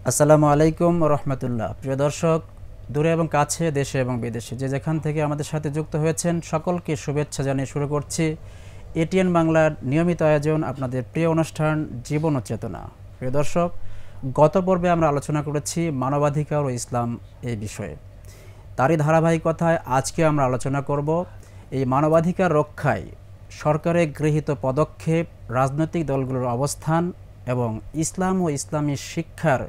আসসালামু আলাইকুম রহমতুল্লাহ। প্রিয় দর্শক, দূরে এবং কাছে, দেশে এবং বিদেশে যে যেখান থেকে আমাদের সাথে যুক্ত হয়েছেন সকলকে শুভেচ্ছা জানিয়ে শুরু করছি এটিএন বাংলার নিয়মিত আয়োজন আপনাদের প্রিয় অনুষ্ঠান জীবন ও চেতনা। প্রিয় দর্শক, গত পর্বে আমরা আলোচনা করেছি মানবাধিকার ও ইসলাম এই বিষয়ে। তারই ধারাবাহিকতায় আজকে আমরা আলোচনা করব এই মানবাধিকার রক্ষায় সরকারের গৃহীত পদক্ষেপ, রাজনৈতিক দলগুলোর অবস্থান এবং ইসলাম ও ইসলামী শিক্ষার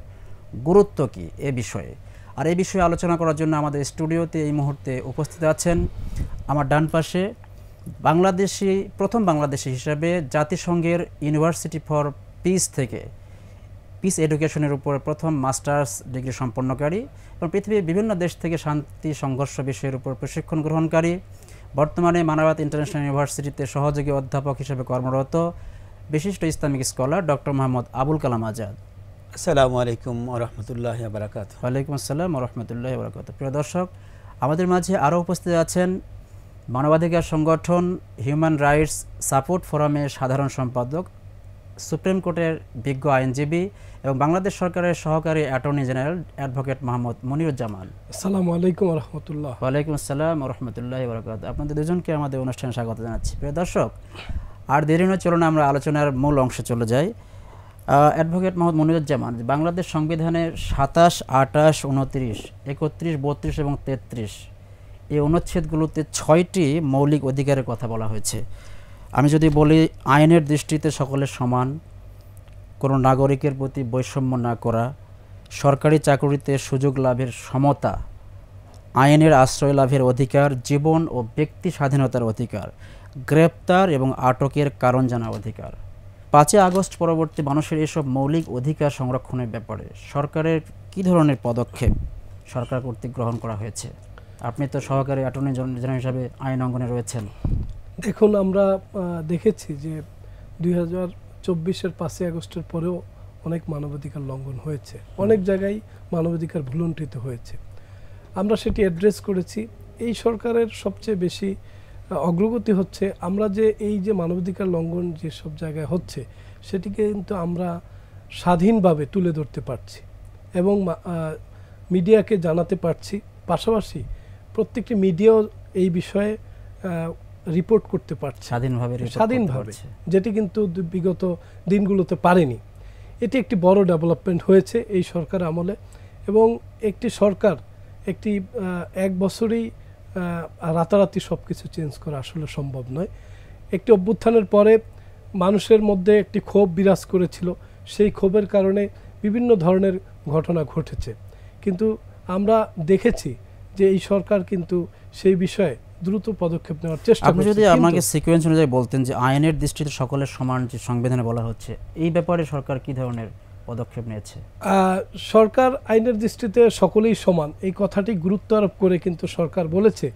গুরুত্ব কী এ বিষয়ে। আর এই বিষয়ে আলোচনা করার জন্য আমাদের স্টুডিওতে এই মুহূর্তে উপস্থিত আছেন আমার ডান পাশে প্রথম বাংলাদেশি হিসাবে জাতিসংঘের ইউনিভার্সিটি ফর পিস থেকে পিস এডুকেশনের উপর প্রথম মাস্টার্স ডিগ্রি সম্পন্নকারী এবং পৃথিবীর বিভিন্ন দেশ থেকে শান্তি সংঘর্ষ বিষয়ের উপর প্রশিক্ষণ গ্রহণকারী, বর্তমানে মানবাত ইন্টারন্যাশনাল ইউনিভার্সিটিতে সহযোগী অধ্যাপক হিসেবে কর্মরত বিশিষ্ট Islamic scholar doctor Mohammad Abul Kalam Azad. আসসালামু আলাইকুম ওয়া রাহমাতুল্লাহি ওয়া বারাকাতুহু। ওয়ালাইকুম আসসালাম ওয়া রাহমাতুল্লাহি ওয়া বারাকাতুহু। প্রিয় দর্শক, আমাদের মাঝে আরও উপস্থিত আছেন মানবাধিকার সংগঠন হিউম্যান রাইটস সাপোর্ট ফোরামের সাধারণ সম্পাদক, সুপ্রিম কোর্টের বিজ্ঞ আইনজীবী এবং বাংলাদেশ সরকারের সহকারী attorney general advocate Mohammad Moniruzzaman. আসসালামু আলাইকুম ওয়া রাহমাতুল্লাহ। ওয়ালাইকুম আসসালাম ওয়া রাহমাতুল্লাহি ওয়া বারাকাতুহু। আপনাদের দুজনকে আমাদের অনুষ্ঠানে স্বাগত জানাচ্ছি। প্রিয় দর্শক, আর দেরি নয়, চলুন আমরা আলোচনার মূল অংশে চলে যাই। অ্যাডভোকেট মোহাম্মদ মনিরুজ্জামান, বাংলাদেশ সংবিধানের 27, 28, 29, 31, 32 এবং 33 এই অনুচ্ছেদগুলোতে 6টি মৌলিক অধিকারের কথা বলা হয়েছে। আমি যদি বলি, আইনের দৃষ্টিতে সকলের সমান, কোনো নাগরিকের প্রতি বৈষম্য না করা, সরকারি চাকরিতে সুযোগ লাভের সমতা, আইনের আশ্রয় লাভের অধিকার, জীবন ও ব্যক্তি স্বাধীনতার অধিকার, গ্রেপ্তার এবং আটকের কারণ জানার অধিকার। 5ই আগস্ট পরবর্তী মানুষের এসব মৌলিক অধিকার সংরক্ষণের ব্যাপারে সরকারের কী ধরনের পদক্ষেপ সরকার কর্তৃক গ্রহণ করা হয়েছে? আপনি তো সহকারী অ্যাটর্নি জেনারেল হিসাবে আইন অঙ্গনে রয়েছেন। দেখুন, আমরা দেখেছি যে 2024-এর 5ই আগস্টের পরেও অনেক মানবাধিকার লঙ্ঘন হয়েছে, অনেক জায়গায় মানবাধিকার ভুলুণ্ঠিত হয়েছে। আমরা সেটি অ্যাড্রেস করেছি। এই সরকারের সবচেয়ে বেশি অগ্রগতি হচ্ছে আমরা যে এই যে মানবাধিকার লঙ্ঘন যেসব জায়গায় হচ্ছে সেটিকে কিন্তু আমরা স্বাধীনভাবে তুলে ধরতে পারছি এবং মিডিয়াকে জানাতে পারছি। পাশাপাশি প্রত্যেকটি মিডিয়াও এই বিষয়ে রিপোর্ট করতে পারছে স্বাধীনভাবে, যেটি কিন্তু বিগত দিনগুলোতে পারেনি। এটি একটি বড় ডেভেলপমেন্ট হয়েছে এই সরকার আমলে। এবং একটি সরকার এক বছরেই রাতারাতি সব কিছু চেঞ্জ করা আসলে সম্ভব নয়। একটি অভ্যুত্থানের পরে মানুষের মধ্যে একটি ক্ষোভ বিরাজ করেছিল, সেই ক্ষোভের কারণে বিভিন্ন ধরনের ঘটনা ঘটেছে। কিন্তু আমরা দেখেছি যে এই সরকার কিন্তু সেই বিষয়ে দ্রুত পদক্ষেপ নেওয়ার চেষ্টা করছে। আপনি যদি আমাকে সিকোয়েন্স অনুযায়ী বলতেন যে আইনের দৃষ্টিতে সকলের সমান যে সংবিধানে বলা হচ্ছে, এই ব্যাপারে সরকার কি ধরনের পদক্ষেপ নিয়েছে? সরকার আইনের দৃষ্টিতে সকলেই সমান এই কথাটি গুরুত্ব আরোপ করে কিন্তু সরকার বলেছে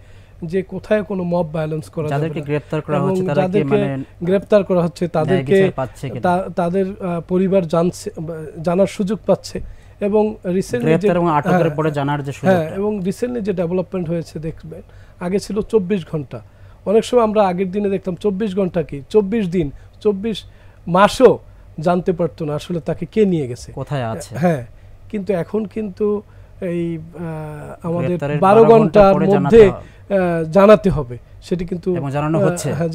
যে কোথায় কোনো মব ভায়োলেন্স করা যাবে না, যাদেরকে গ্রেফতার করা হচ্ছে তাদেরকে তাদের পরিবার জানার সুযোগ পাচ্ছে। এবং রিসেন্টলি যে ডেভেলপমেন্ট হয়েছে দেখবেন, আগে ছিল 24 ঘন্টা, অনেক সময় আমরা আগের দিনে দেখতাম 24 ঘন্টা কি 24 দিন 24 মাসও জানতে পারতো না আসলে তাকে কে নিয়ে গেছে, কোথায় আছে। হ্যাঁ, কিন্তু এখন কিন্তু এই আমাদের 12 ঘন্টার মধ্যে জানাতে হবে, সেটি কিন্তু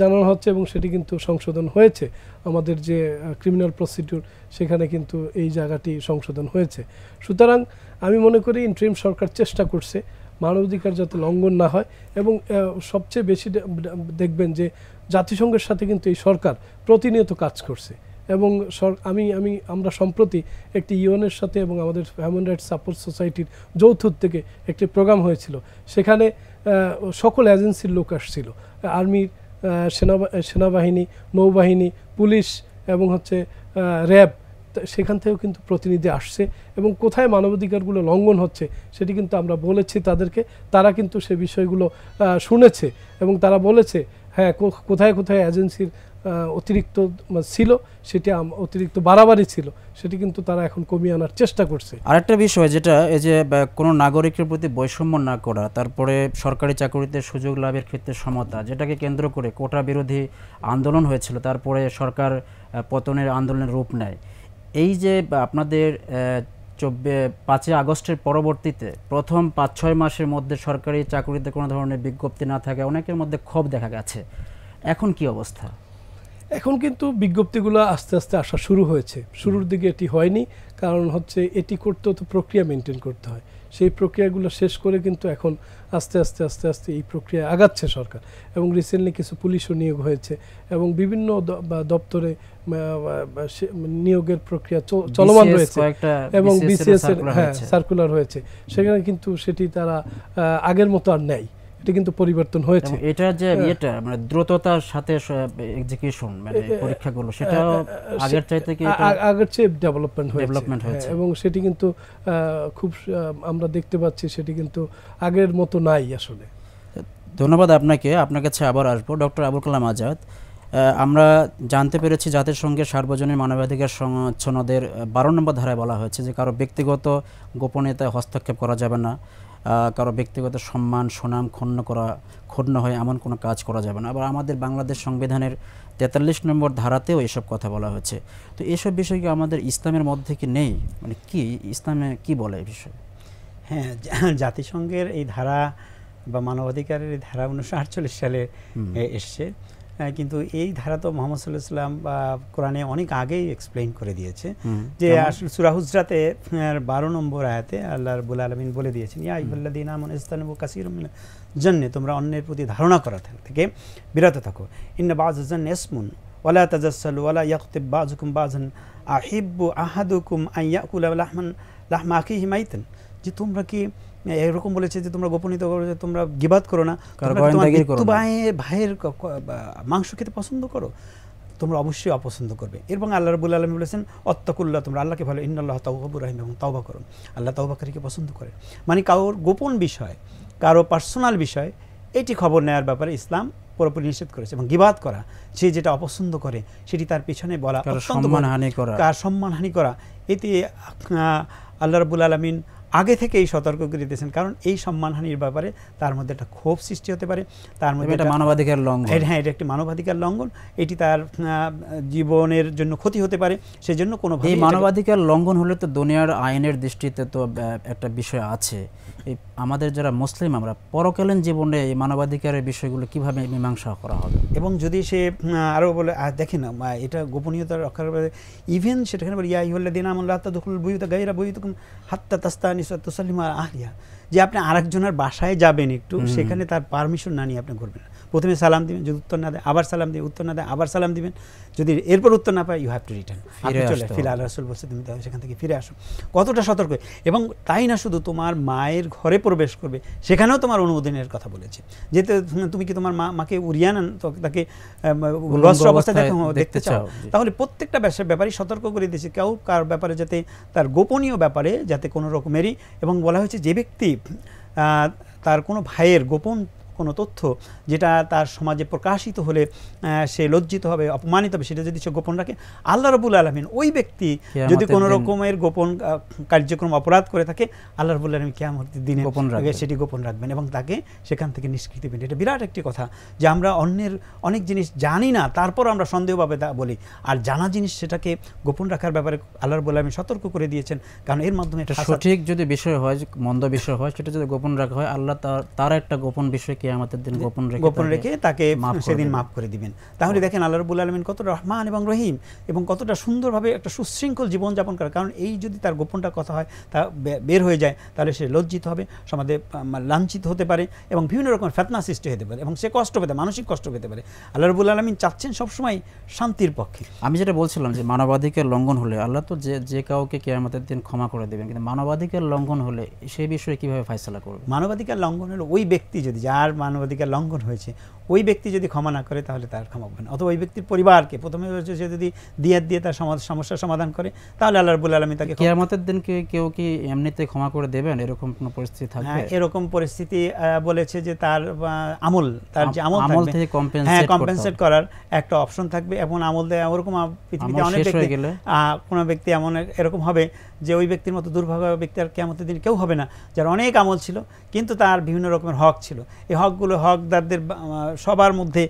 জানানো হচ্ছে এবং সেটি কিন্তু সংশোধন হয়েছে। আমাদের যে ক্রিমিনাল প্রসিডিউর সেখানে কিন্তু এই জায়গাটি সংশোধন হয়েছে। সুতরাং আমি মনে করি ইন্টারিম সরকার চেষ্টা করছে মানবাধিকার যাতে লঙ্ঘন না হয়। এবং সবচেয়ে বেশি দেখবেন যে জাতিসংঘের সাথে কিন্তু এই সরকার প্রতিনিয়ত কাজ করছে। এবং আমরা সম্প্রতি একটি ইউএনের সাথে এবং আমাদের হিউম্যান রাইটস সাপোর্ট সোসাইটির যৌথ থেকে একটি প্রোগ্রাম হয়েছিল, সেখানে সকল এজেন্সির লোক আসছিল, আর্মির, সেনাবাহিনী, নৌবাহিনী, পুলিশ এবং র্যাব, সেখান থেকেও কিন্তু প্রতিনিধি আসছে। এবং কোথায় মানবাধিকারগুলো লঙ্ঘন হচ্ছে সেটি কিন্তু আমরা বলেছি তাদেরকে, তারা কিন্তু সে বিষয়গুলো শুনেছে এবং তারা বলেছে হ্যাঁ কোথায় কোথায় এজেন্সির অতিরিক্ত ছিল, সেটি অতিরিক্ত বাড়াবাড়ি ছিল, সেটি কিন্তু তারা এখন কমিয়ে আনার চেষ্টা করছে। আরেকটা বিষয় যেটা এই যে কোনো নাগরিকের প্রতি বৈষম্য না করা, তারপরে সরকারি চাকরিতে সুযোগ লাভের ক্ষেত্রে সমতা, যেটাকে কেন্দ্র করে কোটা বিরোধী আন্দোলন হয়েছিল, তারপরে সরকার পতনের আন্দোলনের রূপ নেয়। এই যে আপনাদের 5ই আগস্টের পরবর্তীতে প্রথম 5-6 মাসের মধ্যে সরকারি চাকরিতে কোনো ধরনের বিজ্ঞপ্তি না থাকে অনেকের মধ্যে ক্ষোভ দেখা গেছে। এখন কি অবস্থা? এখন কিন্তু বিজ্ঞপ্তিগুলো আস্তে আস্তে আসা শুরু হয়েছে। শুরুর দিকে এটি হয়নি, কারণ হচ্ছে এটি করতে তো প্রক্রিয়া মেনটেন করতে হয়। সেই প্রক্রিয়াগুলো শেষ করে কিন্তু এখন আস্তে আস্তে আস্তে আস্তে এই প্রক্রিয়া আগাচ্ছে সরকার। এবং রিসেন্টলি কিছু পুলিশও নিয়োগ হয়েছে এবং বিভিন্ন দপ্তরে নিয়োগের প্রক্রিয়া চলমান রয়েছে এবং বিসিএস এর সার্কুলার হয়েছে। সেখানে কিন্তু সেটি তারা আগের মতো আর নেই, এটা কিন্তু পরিবর্তন হয়েছে। এটা যে এটা মানে দ্রুততার সাথে এক্সিকিউশন মানে পরীক্ষাগুলো সেটা আগের চাইতে কি আগের চেয়ে ডেভেলপমেন্ট হয়েছে এবং সেটি কিন্তু খুব আমরা দেখতে পাচ্ছি সেটি কিন্তু আগের মতো নাই আসলে। ধন্যবাদ আপনাকে। আপনার কাছে আবার আসবো ডক্টর আবুল কালাম আজাদ। আমরা জানতে পেরেছি জাতিসংঘের সার্বজনীন মানবাধিকার সনদের 12 নম্বর ধারায় বলা হয়েছে যে কারো ব্যক্তিগত গোপনীয়তায় হস্তক্ষেপ করা যাবে না, কারো ব্যক্তিগত সম্মান সুনাম ক্ষুণ্ণ হয় এমন কোনো কাজ করা যাবে না। আবার আমাদের বাংলাদেশ সংবিধানের 43 নম্বর ধারাতেও এসব কথা বলা হয়েছে। তো এসব বিষয় কি আমাদের ইসলামের মধ্যে কি নেই? মানে কি ইসলামে কি বলে এই বিষয়ে? হ্যাঁ, জাতিসংঘের এই ধারা বা মানবাধিকারের এই ধারা 1948 সালে এসছে, কিন্তু এই ধারা তো মোহাম্মদ সাল্লাল্লাহু আলাইহি ওয়াসাল্লাম বা কোরআনে অনেক আগেই এক্সপ্লেইন করে দিয়েছে। যে আসলে সূরা হুজরাতে 12 নম্বর আয়াতে আল্লাহ রাব্বুল আলামিন বলে দিয়েছেন, ইয়া আইয়ুহাল্লাযীনা আমানু ইসতানিবু কাসীরাম মিনাল জান্নি, তোমরা অন্যের প্রতি ধারণা করা থেকে বিরত থাকো। ইন্না বা'যাজ জান্নি ইসমুন ওয়ালা তাজাসসালু ওয়ালা ইয়াকতিব বা'যুকুম বা'যান আহিব্বু আহাদুকুম আন ইয়াকুলা লাহমা আখিহি মাইতান। যে তোমরা কি এরকম বলেছে যে তোমরা গোপনীয়তা করো, যে তোমরা গীবাত করো না, ভাইয়ের মাংস খেতে পছন্দ করো, তোমরা অবশ্যই অপছন্দ করবে। এবং আল্লাহ রাব্বুল আলামিন বলেছেন অত্তাকুল্লাহ, তোমরা আল্লাহকে ভালো, ইন্নাল্লাহা তাওয়াবুর রহিম, এবং তওবা করো, আল্লাহ তওবাকারীকে পছন্দ করে। মানে কারোর গোপন বিষয়, কারো পার্সোনাল বিষয়, এটি খবর নেওয়ার ব্যাপারে ইসলাম পুরোপুরি নিষেধ করেছে। এবং গীবাত করা, সে যেটা অপছন্দ করে সেটি তার পিছনে বলা, কার সম্মানহানি করা, এতে আল্লাহ রাব্বুল আলামিন আগে থেকেই সতর্ক করে দিয়েছেন। কারণ এই সম্মানহানির ব্যাপারে তার মধ্যে একটা ক্ষোভ সৃষ্টি হতে পারে, তার মধ্যে এটা মানবাধিকার লঙ্ঘন। হ্যাঁ, এটা একটি মানবাধিকার লঙ্ঘন, এটি তার জীবনের জন্য ক্ষতি হতে পারে। সেজন্য কোনো এই মানবাধিকার লঙ্ঘন হলে তো দুনিয়ার আইনের দৃষ্টিতে তো একটা বিষয় আছে। এই আমাদের যারা মুসলিম আমরা পরকালীন জীবনে এই মানবাধিকারের বিষয়গুলো কিভাবে মীমাংসা করা হবে? এবং যদি সে আরও বলে দেখেন না, এটা গোপনীয়তা রক্ষার ব্যাপারে ইভেন সেটাখানে বলে ইয়া আইয়ুহাল্লাযীনা আমানু লা তাদখুলুল বুয়ুতা গায়রা বুয়ুতিকুম হাত্তা তাস্তানিসু ওয়া তুসাল্লিমু আলা আহলিহা। যে আপনি আরেকজনের বাসায় যাবেন একটু, সেখানে তার পারমিশন না নিয়ে আপনি করবেন না। প্রথমে সালাম দিবেন, যদি উত্তর না দেয় আবার সালাম দিবেন, উত্তর না দেয় আবার সালাম দিবেন, যদি এরপর উত্তর না পায় ইউ হ্যাভ টু রিটার্ন, আপনি চলে ফিরে। আল্লাহ রাসূল বলছে তুমি সেখান থেকে ফিরে আসো। কতটা সতর্ক! এবং তাই না, শুধু তোমার মায়ের ঘরে প্রবেশ করবে সেখানেও তোমার অনুমোদনের কথা বলেছে। যেতে তুমি কি তোমার মাকে উড়িয়ে আনেন, তাকে বস্ত্র অবস্থায় দেখতে চাও, তাহলে প্রত্যেকটা ব্যাপারই সতর্ক করে দিয়েছে, কেউ কার ব্যাপারে যাতে তার গোপনীয় ব্যাপারে যাতে কোনো রকমেরই। এবং বলা হয়েছে যে ব্যক্তি তার কোনো ভাইয়ের গোপন কোনো তথ্য যেটা তার সমাজে প্রকাশিত হলে সে লজ্জিত হবে, অপমানিত হবে, সেটা যদি সে গোপন রাখে, আল্লাহ রাব্বুল আলামিন ওই ব্যক্তি যদি কোনো রকমের গোপন কার্যক্রম অপরাধ করে থাকে, আল্লাহ রাব্বুল আলামিন কিয়ামতের দিনে সেটি গোপন রাখবেন এবং তাকে সেখান থেকে নিষ্কৃতি দেবেন। এটা বিরাট একটি কথা যে আমরা অন্যের অনেক জিনিস জানি না, তারপর আমরা সন্দেহভাবে তা বলি, আর জানা জিনিস সেটাকে গোপন রাখার ব্যাপারে আল্লাহ রাব্বুল আলামিন সতর্ক করে দিয়েছেন। কারণ এর মাধ্যমে এটা সঠিক যদি বিষয় হয়, মন্দ বিষয় হয়, সেটা যদি গোপন রাখা হয়, আল্লাহ তার একটা গোপন বিষয় কিয়ামতের দিন গোপন রেখে তাকে সেদিন মাফ করে দিবেন। তাহলে দেখেন আল্লাহ রাব্বুল আলামিন কত রহমান এবং রহিম এবং কতটা সুন্দরভাবে একটা সুশৃঙ্খল জীবনযাপন করে। কারণ এই যদি তার গোপনটা কথা হয়, তা বের হয়ে যায়, তাহলে সে লজ্জিত হবে, সমাজে লাঞ্ছিত হতে পারে এবং বিভিন্ন রকমের ফিতনা সৃষ্টি হতে পারে এবং সে কষ্ট পেতে, মানসিক কষ্ট পেতে পারে। আল্লাহ রাব্বুল আলামিন চাচ্ছেন সবসময় শান্তির পক্ষে। আমি যেটা বলছিলাম যে মানবাধিকার লঙ্ঘন হলে আল্লাহ তো যে কাউকে কিয়ামতের দিন ক্ষমা করে দেবেন, কিন্তু মানবাধিকার লঙ্ঘন হলে সেই বিষয়ে কিভাবে ফয়সালা করবে? মানবাধিকার লঙ্ঘন হলে ওই ব্যক্তি যদি, যার মানবাধিকার লঙ্ঘন হয়েছে, ওই ব্যক্তি যদি ক্ষমা না করে তাহলে তার ক্ষমা হবে না। অথবা ওই ব্যক্তির পরিবারকে প্রথমে সে যদি দিয়াত দিয়ে তার সমস্যার সমাধান করে, তাহলে আল্লাহ রাব্বুল আলামিন তাকে কিয়ামতের দিন কেউ কি এমনিতে ক্ষমা করে দেবেন, এরকম কোনো পরিস্থিতি থাকবে? এরকম পরিস্থিতি বলেছে যে তার আমল, তার যে আমল থেকে কম্পেনসেট করার একটা অপশন থাকবে। এবং আমল দেয় ওরকম পৃথিবীতে অনেক ব্যক্তি, কোনো ব্যক্তি এমন এরকম হবে যে ওই ব্যক্তির মতো দুর্ভাগ্য ব্যক্তি আর কিয়ামতের দিন কেউ হবে না, যার অনেক আমল ছিল কিন্তু তার বিভিন্ন রকমের হক ছিল। এই হকগুলো হকদারদের সবার মধ্যে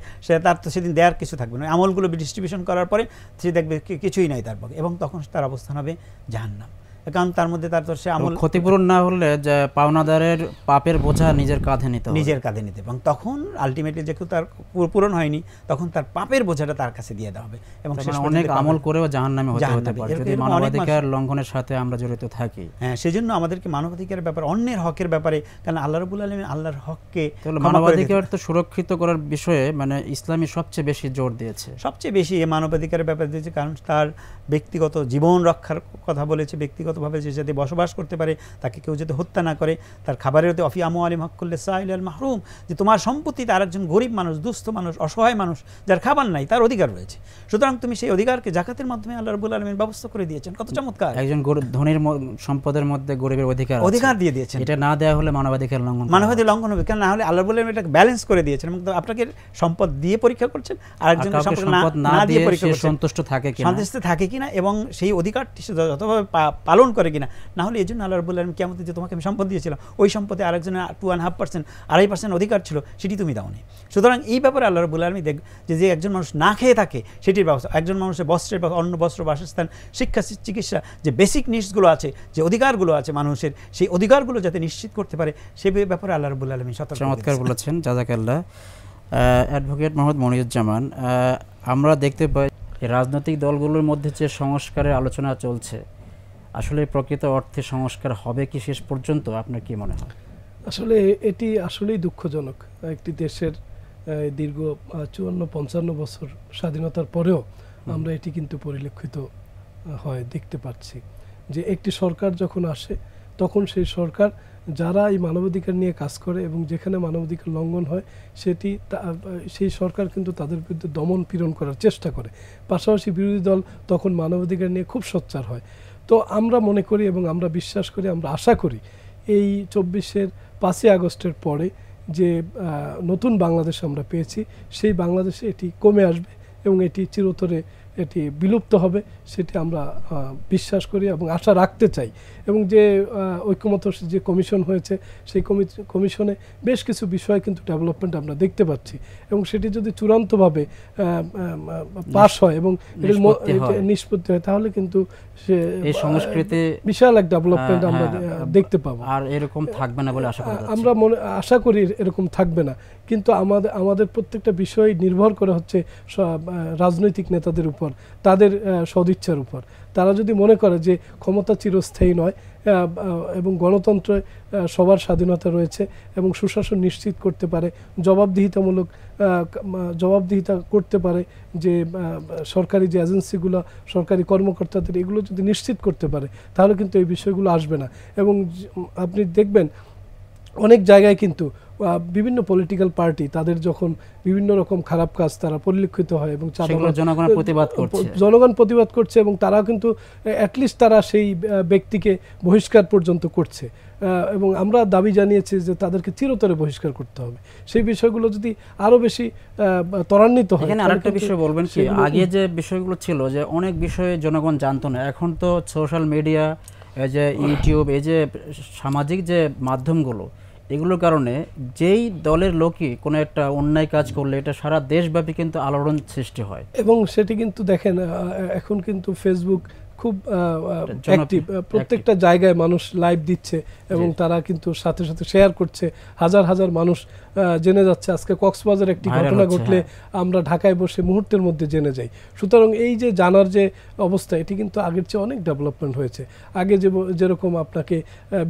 তার তো সেদিন দেওয়ার কিছু থাকবে না। আমলগুলো ডিস্ট্রিবিউশন করার পরে সে দেখবে কিছুই নাই তার পক্ষে, এবং তখন তার অবস্থান হবে জাহান্নাম। কারণ তার মধ্যে তার তো সে আমল ক্ষতিপূরণ না হলে যে পাওনাদারের পাপের বোঝা নিজের কাঁধে নিতে, নিজের কাঁধে নিতে, এবং তখন আলটিমেটলি যেহেতু তার পূরণ হয়নি তখন তার পাপের বোঝাটা তার কাছে দিয়ে দেওয়া হবে। এবং অনেক আমল করেও জাহান্নামে হতে পারে যদি মানবাধিকার লঙ্ঘনের সাথে আমরা জড়িত থাকি। হ্যাঁ, সেজন্য আমাদেরকে মানবাধিকারের ব্যাপারে, অন্যের হকের ব্যাপারে, কারণ আল্লাহ রাব্বুল আলামিন আল্লাহর হককে মানবাধিকার তো সুরক্ষিত করার বিষয়ে মানে ইসলামী সবচেয়ে বেশি জোর দিয়েছে, সবচেয়ে বেশি মানবাধিকারের ব্যাপারে দিয়েছে, কারণ তার ব্যক্তিগত জীবন রক্ষার কথা বলেছে, ব্যক্তিগতভাবে যে যাতে বসবাস করতে পারে, তাকে কেউ যাতে হত্যা না করে, তার খাবারের হতে অফি আমু আলিম হকুল্লে সাইল আল মাহরুম, যে তোমার সম্পত্তিতে আরেকজন গরিব মানুষ, দুস্থ মানুষ, অসহায় মানুষ যার খাবার নাই তার অধিকার রয়েছে, সুতরাং তুমি সেই অধিকারকে জাকাতের মাধ্যমে আল্লাহ রাব্বুল আলামিন ব্যবস্থা করে দিয়েছেন। কত চমৎকার! একজন ধনীর সম্পদের মধ্যে গরিবের অধিকার দিয়ে দিয়েছেন। এটা না দেওয়া হলে মানবাধিকার লঙ্ঘন, মানবাধিকার লঙ্ঘন হবে, কারণ না হলে আল্লাহ রাব্বুল আলামিন এটাকে ব্যালেন্স করে দিয়েছেন এবং আপনাকে সম্পদ দিয়ে পরীক্ষা করছেন, আরেকজনের সম্পদ না দিয়ে পরীক্ষা করছেন সন্তুষ্ট থাকে কিনা এবং সেই অধিকারটি যতভাবে পালন করে কিনা। না হলে এই জন্য আল্লাহ রাব্বুল আলামিন কিয়ামতে যে তোমাকে আমি সম্পদ দিয়েছিলাম, ওই সম্পদে আরেকজনের 2.5%, 2.5% অধিকার ছিল, সেটি তুমি দাওনি। সুতরাং এই ব্যাপারে আল্লাহ রাব্বুল আলামিন যে একজন মানুষ না খেয়ে থাকে সেটির ব্যবস্থা, একজন মানুষের বস্ত্রের, অন্ন, বস্ত্র, বাসস্থান, শিক্ষা, চিকিৎসা, যে বেসিক নিডসগুলো আছে, যে অধিকারগুলো আছে মানুষের, সেই অধিকারগুলো যাতে নিশ্চিত করতে পারে সে ব্যাপারে আল্লাহ রাব্বুল আলামিন সতর্ক। চমৎকার বলেছেন, জাযাকাল্লাহ। অ্যাডভোকেট মোহাম্মদ মনিরুজ্জামান, আমরা দেখতে পাই রাজনৈতিক দলগুলোর মধ্যে যে সংস্কারের আলোচনা চলছে, আসলে প্রকৃত অর্থে সংস্কার হবে কি শেষ পর্যন্ত, আপনার কি মনে হয়? আসলে এটি আসলেই দুঃখজনক। একটি দেশের দীর্ঘ 54-55 বছর স্বাধীনতার পরেও আমরা এটি কিন্তু পরিলক্ষিত হয় দেখতে পাচ্ছি যে একটি সরকার যখন আসে তখন সেই সরকার যারা এই মানবাধিকার নিয়ে কাজ করে এবং যেখানে মানবাধিকার লঙ্ঘন হয় সেই সরকার কিন্তু তাদের বিরুদ্ধে দমন পীড়ন করার চেষ্টা করে, পাশাপাশি বিরোধী দল তখন মানবাধিকার নিয়ে খুব সোচ্চার হয়। তো আমরা মনে করি এবং আমরা বিশ্বাস করি, আমরা আশা করি এই 5ই আগস্টের পরে যে নতুন বাংলাদেশ আমরা পেয়েছি, সেই বাংলাদেশে এটি কমে আসবে এবং এটি চিরতরে এটি বিলুপ্ত হবে, সেটি আমরা বিশ্বাস করি এবং আশা রাখতে চাই। এবং যে ঐক্যমত্য যে কমিশন হয়েছে, সেই কমিশনে বেশ কিছু বিষয় কিন্তু ডেভেলপমেন্ট আমরা দেখতে পাচ্ছি এবং সেটি যদি চূড়ান্তভাবে পাস হয় এবং নিষ্পত্তি হয় তাহলে কিন্তু সে সংস্কৃতি বিশাল এক ডেভেলপমেন্ট আমরা দেখতে পাবো। আর এরকম থাকবে না বলে আমরা আশা করি এরকম থাকবে না, কিন্তু আমাদের প্রত্যেকটা বিষয় নির্ভর করে হচ্ছে রাজনৈতিক নেতাদের উপর, তাদের সদিচ্ছার উপর। তারা যদি মনে করে যে ক্ষমতা চিরস্থায়ী নয় এবং গণতন্ত্রে সবার স্বাধীনতা রয়েছে এবং সুশাসন নিশ্চিত করতে পারে, জবাবদিহিতা করতে পারে, যে সরকারি যে এজেন্সিগুলো, সরকারি কর্মকর্তাদের, এগুলো যদি নিশ্চিত করতে পারে তাহলে কিন্তু এই বিষয়গুলো আসবে না। এবং আপনি দেখবেন অনেক জায়গায় কিন্তু বিভিন্ন পলিটিক্যাল পার্টি তাদের যখন বিভিন্ন রকম খারাপ কাজ তারা পরিলক্ষিত হয় এবং জনগণ প্রতিবাদ করছে এবং তারা কিন্তু অ্যাটলিস্ট তারা সেই ব্যক্তিকে বহিষ্কার পর্যন্ত করছে এবং আমরা দাবি জানিয়েছি যে তাদেরকে চিরতরে বহিষ্কার করতে হবে। সেই বিষয়গুলো যদি আরো বেশি ত্বরান্বিত হয়। এখানে আরেকটা বিষয় বলবেন কি, আগে যে বিষয়গুলো ছিল যে অনেক বিষয়ে জনগণ জানতো না, এখন তো সোশ্যাল মিডিয়া, এই যে ইউটিউব, এই যে সামাজিক যে মাধ্যমগুলো, এগুলোর কারণে যেই দলের লোকই কোনো একটা অন্যায় কাজ করলে এটা সারা দেশব্যাপী কিন্তু আলোড়ন সৃষ্টি হয়। এবং সেটি কিন্তু দেখেন এখন কিন্তু ফেসবুক খুব অ্যাক্টিভ, প্রত্যেকটা জায়গায় মানুষ লাইভ দিচ্ছে এবং তারা কিন্তু সাথে সাথে শেয়ার করছে, হাজার হাজার মানুষ জেনে যাচ্ছে। আজকে কক্সবাজার একটি ঘটনা ঘটলে আমরা ঢাকায় বসে মুহূর্তের মধ্যে জেনে যাই। সুতরাং এই যে জানার যে অবস্থা, এটি কিন্তু আগের চেয়ে অনেক ডেভেলপমেন্ট হয়েছে। আগে যেরকম আপনাকে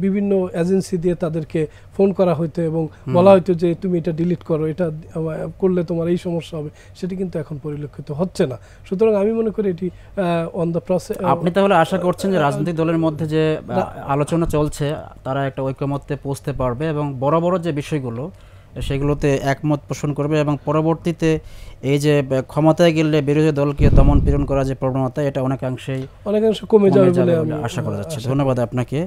বিভিন্ন এজেন্সি দিয়ে তাদেরকে ফোন করা হইতো এবং বলা হইতো যে তুমি এটা ডিলিট করো, এটা করলে তোমার এই সমস্যা হবে, সেটি কিন্তু এখন পরিলক্ষিত হচ্ছে না। সুতরাং আমি মনে করি এটি অন দ্য প্রসেস। আপনি তাহলে আশা করছেন যে রাজনৈতিক দলের মধ্যে যে আলোচনা চলছে তারা একটা ঐক্যমত্যে পৌঁছতে পারবে এবং বড় বড় যে বিষয়গুলো সেগুলোতে একমত পোষণ করবে এবং পরবর্তীতে এই যে ক্ষমতায় গেলে বিরোধী দলকে দমন পীড়ন করা যে প্রবণতা, এটা অনেকাংশে কমে যাবে বলে আশা করা যাচ্ছে। ধন্যবাদ আপনাকে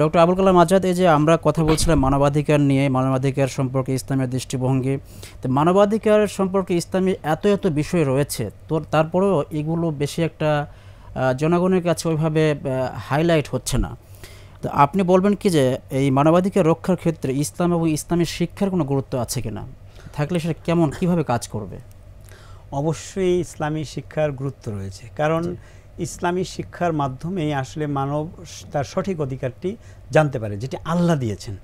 ডক্টর আবুল কালাম আজাদ। এই যে আমরা কথা বলছিলাম মানবাধিকার নিয়ে, মানবাধিকার সম্পর্কে ইসলামের দৃষ্টিভঙ্গি, তো মানবাধিকার সম্পর্কে ইসলামের এত বিষয় রয়েছে, তো তারপরেও এগুলো বেশি একটা জনগণের কাছে ওইভাবে হাইলাইট হচ্ছে না। তো আপনি বলবেন কি যে এই মানবাধিকার রক্ষার ক্ষেত্রে ইসলাম এবং ইসলামের শিক্ষার কোনো গুরুত্ব আছে কিনা, থাকলে সেটা কিভাবে কাজ করবে? অবশ্যই ইসলামী শিক্ষার গুরুত্ব রয়েছে, কারণ ইসলামী শিক্ষার মাধ্যমে আসলে মানব তার সঠিক অধিকারটি জানতে পারে, যেটি আল্লাহ দিয়েছেন।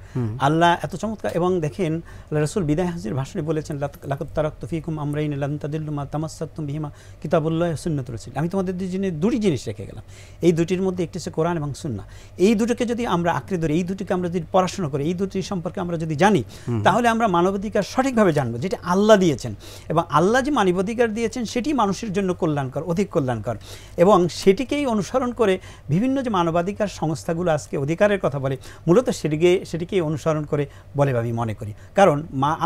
আল্লাহ এত চমৎকার, এবং দেখেন আল্লাহ রাসূল বিদায় হাজির ভাষণে বলেছেন, লাকাদ তারাকতু ফীকুম আমরাইন লান তাদিল্লু মা তামাসসাকতুম বিহিমা কিতাবুল্লাহ ওয়া সুন্নাতুর রাসূল। আমি তোমাদের দুটি জিনিস রেখে গেলাম, এই দুটির মধ্যে একটি হচ্ছে কোরআন এবং সুন্নাহ। এই দুটোকে যদি আমরা আঁকড়ে ধরি, এই দুটিকে আমরা যদি পড়াশোনা করি, এই দুটি সম্পর্কে আমরা যদি জানি, তাহলে আমরা মানবাধিকার সঠিকভাবে জানবো, যেটা আল্লাহ দিয়েছেন। এবং আল্লাহ যে মানবাধিকার দিয়েছেন সেটি মানুষের জন্য কল্যাণকর, অধিক কল্যাণকর, এবং সেটিকেই অনুসরণ করে বিভিন্ন যে মানবাধিকার সংস্থাগুলো আজকে অধিকারের কথা বলে, মূলত সেটিকেই অনুসরণ করে বলে আমি মনে করি। কারণ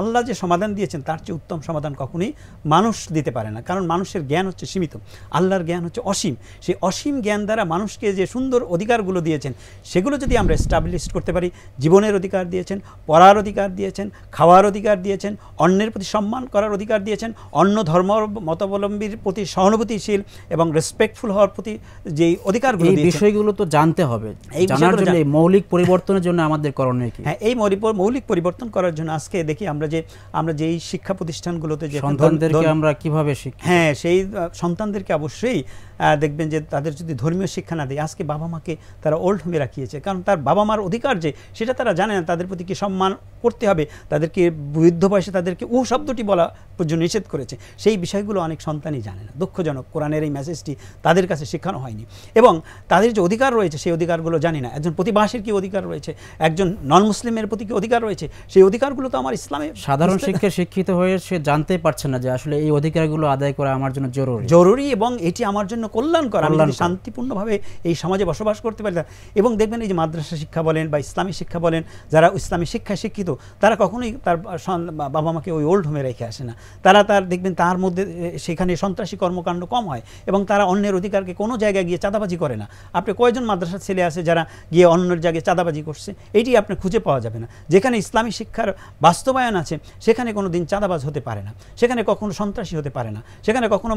আল্লাহ যে সমাধান দিয়েছেন তার চেয়ে উত্তম সমাধান কখনোই মানুষ দিতে পারে না। কারণ মানুষের জ্ঞান হচ্ছে সীমিত, আল্লাহর জ্ঞান হচ্ছে অসীম। সেই অসীম জ্ঞান দ্বারা মানুষকে যে সুন্দর অধিকারগুলো দিয়েছেন, সেগুলো যদি আমরা এস্টাবলিশ করতে পারি, জীবনের অধিকার দিয়েছেন, পড়ার অধিকার দিয়েছেন, খাওয়ার অধিকার দিয়েছেন, অন্যের প্রতি সম্মান করার অধিকার দিয়েছেন, অন্য ধর্ম মতাবলম্বীর প্রতি সহানুভূতিশীল এবং রেসপেক্টফুল হওয়ার প্রতি যে অধিকারগুলো দিয়েছেন, এই বিষয়গুলো তো জানতে হবে। এই জানার জন্য এই মৌলিক পরিবর্তনের জন্য আমাদের করণীয় কি? হ্যাঁ, এই মৌলিক পরিবর্তন করার জন্য আজকে দেখি আমরা যে এই শিক্ষা প্রতিষ্ঠানগুলোতে যে সন্তানদেরকে আমরা কিভাবে শিখি, হ্যাঁ, সেই সন্তানদেরকে অবশ্যই দেখবেন যে তাদের যদি ধর্মীয় শিক্ষা না দেয়, আজকে বাবা মাকে তারা ওল্ড হোমে রাখিয়েছে, কারণ তার বাবা মার অধিকার যে সেটা তারা জানে না, তাদের প্রতি কি সম্মান করতে হবে, তাদেরকে বৃদ্ধ বয়সে তাদেরকে ও শব্দটি বলা পর্যন্ত নিষেধ করেছে, সেই বিষয়গুলো অনেক সন্তানই জানে না। দুঃখজনক, কোরআনের এই মেসেজটি তাদের কাছে শেখানো হয়নি, এবং তাদের যে অধিকার রয়েছে সেই অধিকারগুলো জানি না। একজন প্রতিবাসীর কি অধিকার রয়েছে, একজন নন মুসলিমের প্রতি কি অধিকার রয়েছে, সেই অধিকারগুলো তো আমার ইসলামে সাধারণ শিক্ষায় শিক্ষিত হয়ে সে জানতে পারছে না যে আসলে এই অধিকারগুলো আদায় করা আমার জন্য জরুরি এবং এটি আমার জন্য কল্যাণকর। আমি যদি শান্তিপূর্ণভাবে এই সমাজে বসবাস করতে পারি, এবং দেখবেন এই যে মাদ্রাসা শিক্ষা বলেন বা ইসলামী শিক্ষা বলেন, যারা ইসলামী শিক্ষায় শিক্ষিত তারা কখনোই তার বাবা মাকে ওই ওল্ড হোমে রেখে আসে না। তারা দেখবেন তার মধ্যে সেখানে সন্ত্রাসী কর্মকাণ্ড কম হয়, এবং তারা অন্যের অধিকারকে কোনো জায়গায় গিয়ে চাঁদাবাজি করে না। আপনি কয়জন মাদ্রাসার ছেলে আছে যারা গিয়ে অন্যের জায়গায় চাঁদাবাজি করছে? এটি আপনি খুঁজে পাওয়া যাবে না। যেখানে ইসলামী শিক্ষার বাস্তবায়ন আছে সেখানে কোনো দিন চাঁদাবাজ হতে পারে না, সেখানে কখনো সন্ত্রাসী হতে পারে না, সেখানে কখনো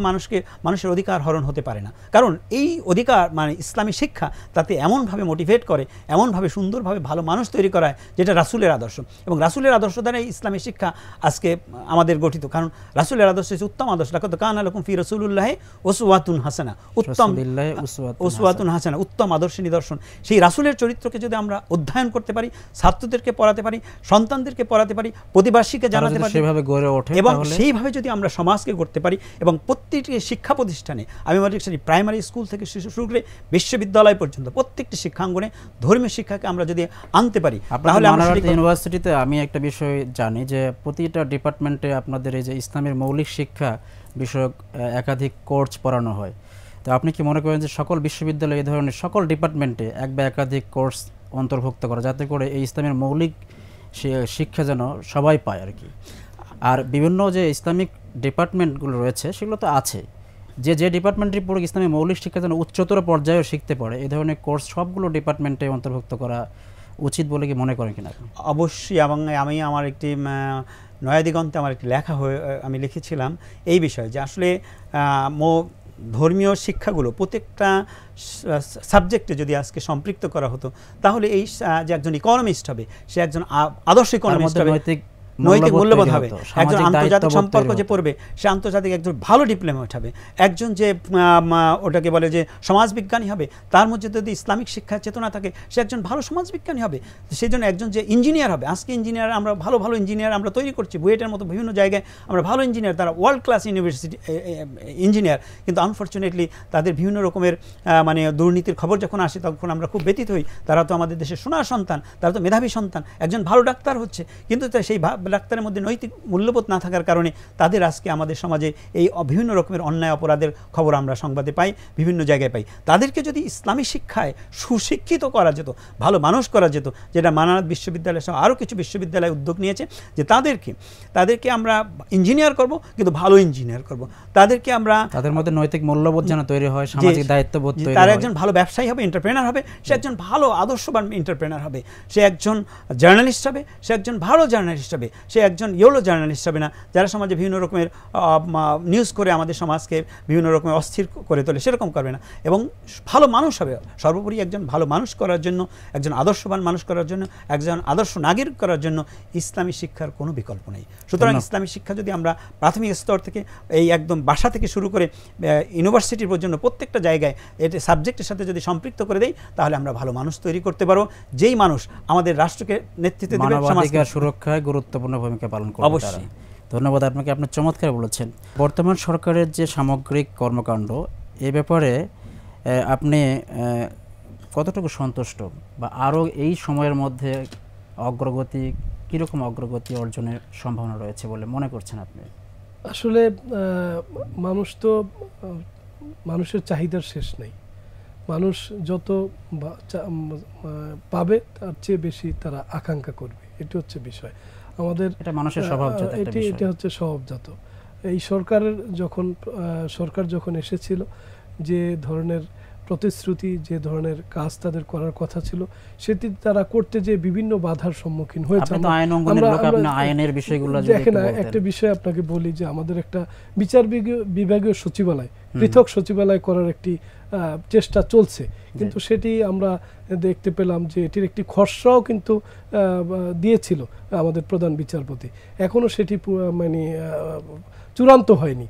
মানুষের অধিকার হরণ হতে পারে না। কারণ এই অধিকার মানে ইসলামী শিক্ষা তাতে এমনভাবে মোটিভেট করে, এমনভাবে সুন্দরভাবে ভালো মানুষ তৈরি করায়, যেটা রাসূলের আদর্শ, এবং রাসূলের আদর্শ দ্বারা ইসলামী শিক্ষা আজকে আমাদের গঠিত। কারণ রাসূলের আদর্শ হচ্ছে উত্তম আদর্শ। লাকাদ কানা লাকুম ফি রাসূলিল্লাহি উসওয়াতুন হাসানা, উসওয়াতুন হাসানা, উত্তম আদর্শ নিদর্শন। সেই রাসূলের চরিত্রকে যদি আমরা অধ্যয়ন করতে পারি, ছাত্রদেরকে পড়াতে পারি, সন্তানদেরকে পড়াতে পারি, প্রতিবাসীকে জানাতে পারি, এবং সেইভাবে যদি আমরা সমাজকে গড়তে পারি, এবং প্রত্যেকটি শিক্ষা প্রতিষ্ঠানে, আমি মনে করি প্রাইমারি স্কুল থেকে শুরু করে বিশ্ববিদ্যালয় পর্যন্ত প্রত্যেকটি শিক্ষাঙ্গনে ধর্মীয় শিক্ষাকে আমরা যদি আনতে পারি, তাহলে ইউনিভার্সিটিতে আমি একটা বিষয় জানি যে প্রতিটা ডিপার্টমেন্টে আপনাদের এই যে ইসলামের মৌলিক শিক্ষা বিষয়ক একাধিক কোর্স পড়ানো হয়। তো আপনি কি মনে করেন যে সকল বিশ্ববিদ্যালয়ে এই ধরনের সকল ডিপার্টমেন্টে এক বা একাধিক কোর্স অন্তর্ভুক্ত করা, যাতে করে এই ইসলামের মৌলিক শিক্ষা যেন সবাই পায় আর কি? আর বিভিন্ন যে ইসলামিক ডিপার্টমেন্টগুলো রয়েছে সেগুলো তো আছে, যে ডিপার্টমেন্টের পড়ে ইসলামের মৌলিক শিক্ষা যেন উচ্চতর পর্যায়েও শিখতে পারে, এই ধরনের কোর্স সবগুলো ডিপার্টমেন্টে অন্তর্ভুক্ত করা উচিত বলে কি মনে করেন কিনা? অবশ্যই, এবং আমি আমার একটি নয়াদিগন্তে আমার একটি লেখা আমি লিখেছিলাম এই বিষয়ে, যে আসলে ধর্মীয় শিক্ষাগুলো প্রত্যেকটা সাবজেক্টে যদি আজকে সম্পৃক্ত করা হতো, তাহলে এই যে একজন ইকোনমিস্ট হবে সে একজন আদর্শ ইকোনমিস্ট হবে, নৈতিক মূল্যবোধ হবে, একজন আন্তর্জাতিক সম্পর্ক যে পড়বে সে আন্তর্জাতিক একজন ভালো ডিপ্লোমেট হবে, একজন যে ওটাকে বলে যে সমাজবিজ্ঞানী হবে, তার মধ্যে যদি ইসলামিক শিক্ষার চেতনা থাকে সে একজন ভালো সমাজবিজ্ঞানী হবে, সেই জন্য একজন যে ইঞ্জিনিয়ার হবে। আজকে ইঞ্জিনিয়ার আমরা ভালো ইঞ্জিনিয়ার আমরা তৈরি করছি, বুয়েটের মতো বিভিন্ন জায়গায় আমরা ভালো ইঞ্জিনিয়ার, তারা ওয়ার্ল্ড ক্লাস ইউনিভার্সিটি ইঞ্জিনিয়ার, কিন্তু আনফর্চুনেটলি তাদের বিভিন্ন রকমের মানে দুর্নীতির খবর যখন আসে তখন আমরা খুব ব্যথিত হই। তারা তো আমাদের দেশের সোনার সন্তান, তারা তো মেধাবী সন্তান, একজন ভালো ডাক্তার হচ্ছে, কিন্তু সেই ডাক্তারের মধ্যে নৈতিক মূল্যবোধ না থাকার কারণে তাদের আজকে আমাদের সমাজে এই বিভিন্ন রকমের অন্যায় অপরাধের খবর আমরা সংবাদে পাই, বিভিন্ন জায়গায় পাই। তাদেরকে যদি ইসলামী শিক্ষায় সুশিক্ষিত করা যেত, ভালো মানুষ করা যেত, যেটা মানানাত বিশ্ববিদ্যালয় সহ আরও কিছু বিশ্ববিদ্যালয় উদ্যোগ নিয়েছে, যে তাদেরকে আমরা ইঞ্জিনিয়ার করব, কিন্তু ভালো ইঞ্জিনিয়ার করব, তাদের মধ্যে নৈতিক মূল্যবোধ যেন তৈরি হয়, সামাজিক দায়িত্ববোধ তৈরি হয়, তারা একজন ভালো ব্যবসায়ী হবে, এন্টারপ্রেনার হবে, সে একজন ভালো আদর্শবান এন্টারপ্রেনার হবে, সে একজন জার্নালিস্ট হবে, সে একজন ভালো জার্নালিস্ট হবে, সে একজন ইয়েলো জার্নালিস্ট হবে না, যারা সমাজে বিভিন্ন রকমের নিউজ করে আমাদের সমাজকে বিভিন্ন রকমের অস্থির করে তোলে, সেরকম করবে না। এবং ভালো মানুষ হবে, সর্বোপরি একজন ভালো মানুষ করার জন্য, একজন আদর্শবান মানুষ করার জন্য, একজন আদর্শ নাগরিক করার জন্য ইসলামী শিক্ষার কোনো বিকল্প নেই। সুতরাং ইসলামী শিক্ষা যদি আমরা প্রাথমিক স্তর থেকে এই একদম বাসা থেকে শুরু করে ইউনিভার্সিটির পর্যন্ত প্রত্যেকটা জায়গায় এটা সাবজেক্টের সাথে যদি সম্পৃক্ত করে দেই, তাহলে আমরা ভালো মানুষ তৈরি করতে পারবো, যেই মানুষ আমাদের রাষ্ট্রকে নেতৃত্ব দেবে, মানবাধিকার সুরক্ষায় গুরুত্বপূর্ণ ভূমিকা পালন করবে। অবশ্যই, ধন্যবাদ আপনাকে, আপনি চমৎকার বলেছেন। বর্তমান সরকারের যে সামগ্রিক কর্মকাণ্ড, এ ব্যাপারে আপনি কতটুকু সন্তুষ্ট, বা আরও এই সময়ের মধ্যে অগ্রগতি, কীরকম অগ্রগতি অর্জনের সম্ভাবনা রয়েছে বলে মনে করছেন আপনি? আসলে মানুষ তো, মানুষের চাহিদার শেষ নেই। মানুষ যত পাবে তার চেয়ে বেশি তারা আকাঙ্ক্ষা করবে, এটা হচ্ছে বিষয়। আমাদের এটা মানুষের স্বভাবজাত একটা বিষয়। এটা হচ্ছে স্বভাবজাত। এই সরকার যখন এসেছিল, যে ধরনের প্রতিশ্রুতি, যে ধরনের কাজ তাদের করার কথা ছিল, সেটি তারা করতে যে বিভিন্ন বাধার সম্মুখীন হয়েছে। দেখেন, একটা বিষয় আপনাকে বলি, যে আমাদের একটা বিচার বিভাগীয় সচিবালয়, পৃথক সচিবালয় করার একটি চেষ্টা চলছে, কিন্তু সেটি আমরা দেখতে পেলাম যে এটির একটি খসড়াও কিন্তু দিয়েছিল আমাদের প্রধান বিচারপতি, এখনো সেটি মানে চূড়ান্ত হয়নি।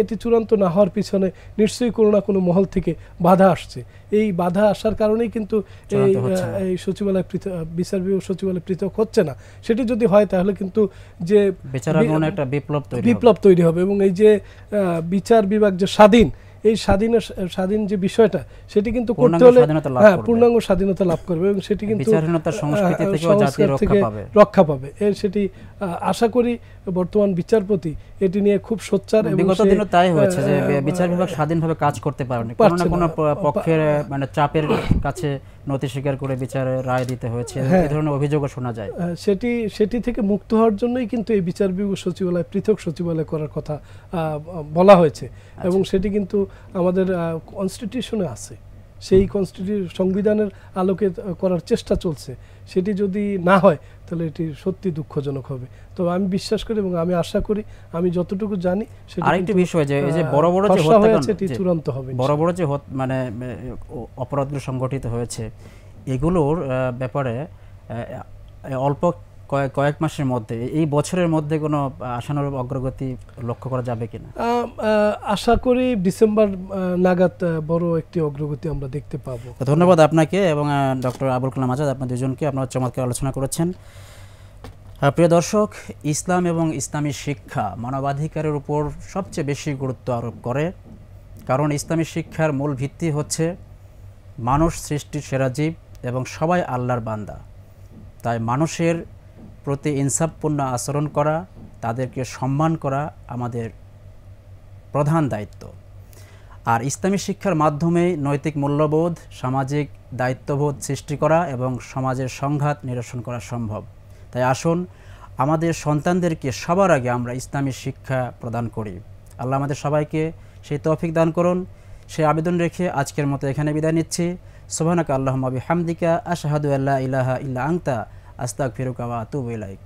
এটি চূড়ান্ত না হওয়ার পিছনে নিশ্চয়ই কোনো না কোনো মহল থেকে বাধা আসছে। এই বাধা আসার কারণেই কিন্তু এই সচিবালয় বিচার বিভাগ সচিবালয় পৃথক হচ্ছে না। সেটি যদি হয় তাহলে কিন্তু যে একটা বিপ্লব তৈরি হবে, এবং এই যে বিচার বিভাগ যে এই স্বাধীন যে বিষয়টা, সেটি কিন্তু করতে হলে পূর্ণাঙ্গ স্বাধীনতা লাভ করবে, এবং সেটি কিন্তু সংস্কার থেকে রক্ষা পাবে। সেটি আশা করি বর্তমান বিচারপতি এটি নিয়ে খুব সোচ্চার, এবং বিগত দিনে তাই হয়েছে যে বিচার বিভাগ স্বাধীনভাবে কাজ করতে পারেনি, কোনো না কোনো পক্ষের মানে চাপের কাছে নথি স্বীকার করে বিচারে রায় দিতে হয়েছে, এই ধরনের অভিযোগও শোনা যায়। সেটি থেকে মুক্ত হওয়ার জন্যই কিন্তু এই বিচার বিভাগ সচিবালয়, পৃথক সচিবালয় করার কথা বলা হয়েছে, এবং সেটি কিন্তু আমাদের কনস্টিটিউশনে আছে। সেই সংবিধানের আলোকে করার চেষ্টা চলছে। সেটি যদি না হয় তাহলে এটি সত্যি দুঃখজনক হবে। তো আমি বিশ্বাস করি এবং আমি আশা করি, আমি যতটুকু জানি, আরেকটি বিষয় যে এই যে বড় বড় যে হত্যাকাণ্ড, এটি চূড়ান্ত হবে, বড় বড় যে মানে অপরাধগুলো সংগঠিত হয়েছে, এগুলোর ব্যাপারে অল্প কয়েক মাসের মধ্যে, এই বছরের মধ্যে কোনো আশানুরূপ অগ্রগতি লক্ষ্য করা যাবে কিনা? আশা করি ডিসেম্বর নাগাদ বড় একটি অগ্রগতি আমরা দেখতে পাবো। ধন্যবাদ আপনাকে এবং ডক্টর আবুল কালাম আজাদ, আপনার দুজনকে, আপনারা চমৎকার আলোচনা করেছেন। প্রিয় দর্শক, ইসলাম এবং ইসলামী শিক্ষা মানবাধিকারের উপর সবচেয়ে বেশি গুরুত্ব আরোপ করে, কারণ ইসলামী শিক্ষার মূল ভিত্তি হচ্ছে মানুষ সৃষ্টির সেরা জীব এবং সবাই আল্লাহর বান্দা। তাই মানুষের প্রতি ইনসাফপূর্ণ আচরণ করা, তাদেরকে সম্মান করা আমাদের প্রধান দায়িত্ব। আর ইসলামী শিক্ষার মাধ্যমে নৈতিক মূল্যবোধ, সামাজিক দায়িত্ববোধ সৃষ্টি করা এবং সমাজের সংঘাত নিরসন করা সম্ভব। তাই আসুন আমাদের সন্তানদেরকে সবার আগে আমরা ইসলামী শিক্ষা প্রদান করি। আল্লাহ আমাদের সবাইকে সেই তৌফিক দান করুন। সেই আবেদন রেখে আজকের মতো এখানে বিদায় নিচ্ছি। সুবহানাকা আল্লাহুম্মা বিহামদিকা আশহাদু আল্লা ইলাহা ইল্লা আনতা আস্তাগফিরুকা ওয়া আতুবু ইলাইক।